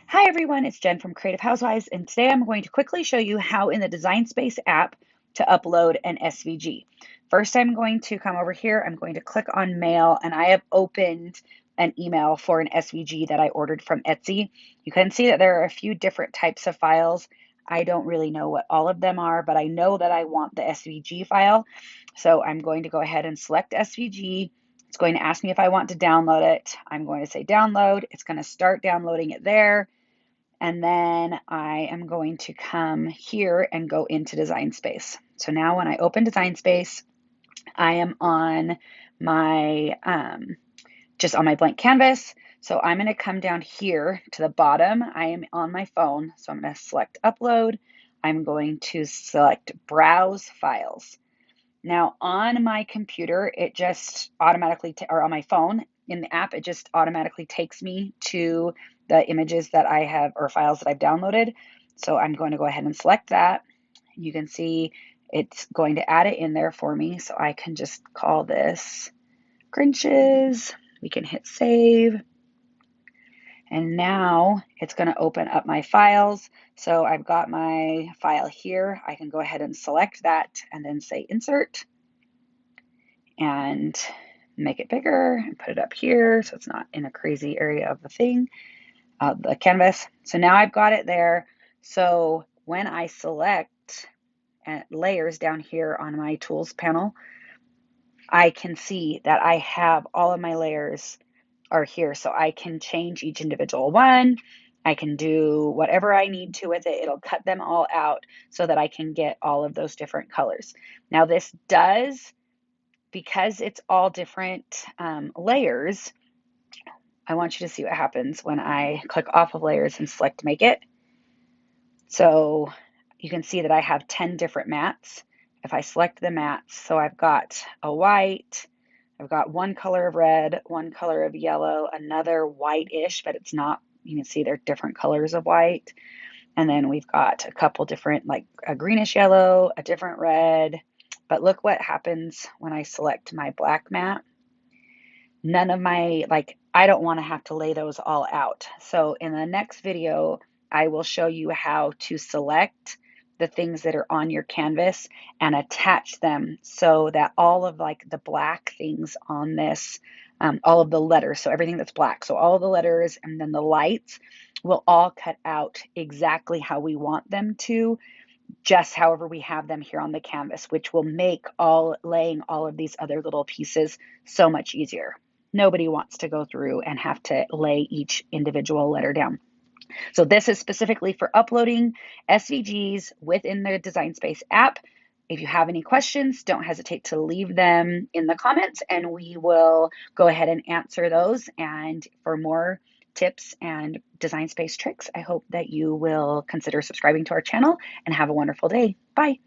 Hi everyone, it's Jen from Creative Housewives, and today I'm going to quickly show you how in the Design Space app to upload an SVG. First, I'm going to come over here, I'm going to click on Mail, and I have opened an email for an SVG that I ordered from Etsy. You can see that there are a few different types of files. I don't really know what all of them are, but I know that I want the SVG file. So I'm going to go ahead and select SVG. It's going to ask me if I want to download it. I'm going to say download. It's going to start downloading it there. And then I am going to come here and go into Design Space. So now when I open Design Space, I am on my, just on my blank canvas. So I'm going to come down here to the bottom. I am on my phone. So I'm going to select Upload. I'm going to select Browse Files. Now on my computer, it just automatically, or on my phone in the app, it just automatically takes me to the images that I have or files that I've downloaded. So I'm going to go ahead and select that. You can see it's going to add it in there for me. So I can just call this Grinches. We can hit save. And now it's going to open up my files. So I've got my file here. I can go ahead and select that and then say insert and make it bigger and put it up here so it's not in a crazy area of the thing, the canvas. So now I've got it there. So when I select layers down here on my tools panel, I can see that I have all of my layers are here. So I can change each individual one. I can do whatever I need to with it. It'll cut them all out so that I can get all of those different colors. Now this does, because it's all different layers, I want you to see what happens when I click off of layers and select make it. So you can see that I have 10 different mats. If I select the mats, so I've got a white, I've got one color of red, one color of yellow, another white-ish, but it's not, you can see they're different colors of white. And then we've got a couple different, like a greenish yellow, a different red. But look what happens when I select my black mat. None of my, I don't want to have to lay those all out. So in the next video, I will show you how to select the things that are on your canvas and attach them so that all of the black things on this, all of the letters, so everything that's black, so all of the letters and then the lights will all cut out exactly how we want them to, just however we have them here on the canvas, which will make laying all of these other little pieces so much easier. Nobody wants to go through and have to lay each individual letter down. So this is specifically for uploading SVGs within the Design Space app. If you have any questions, don't hesitate to leave them in the comments and we will go ahead and answer those. And for more tips and Design Space tricks, I hope that you will consider subscribing to our channel and have a wonderful day. Bye.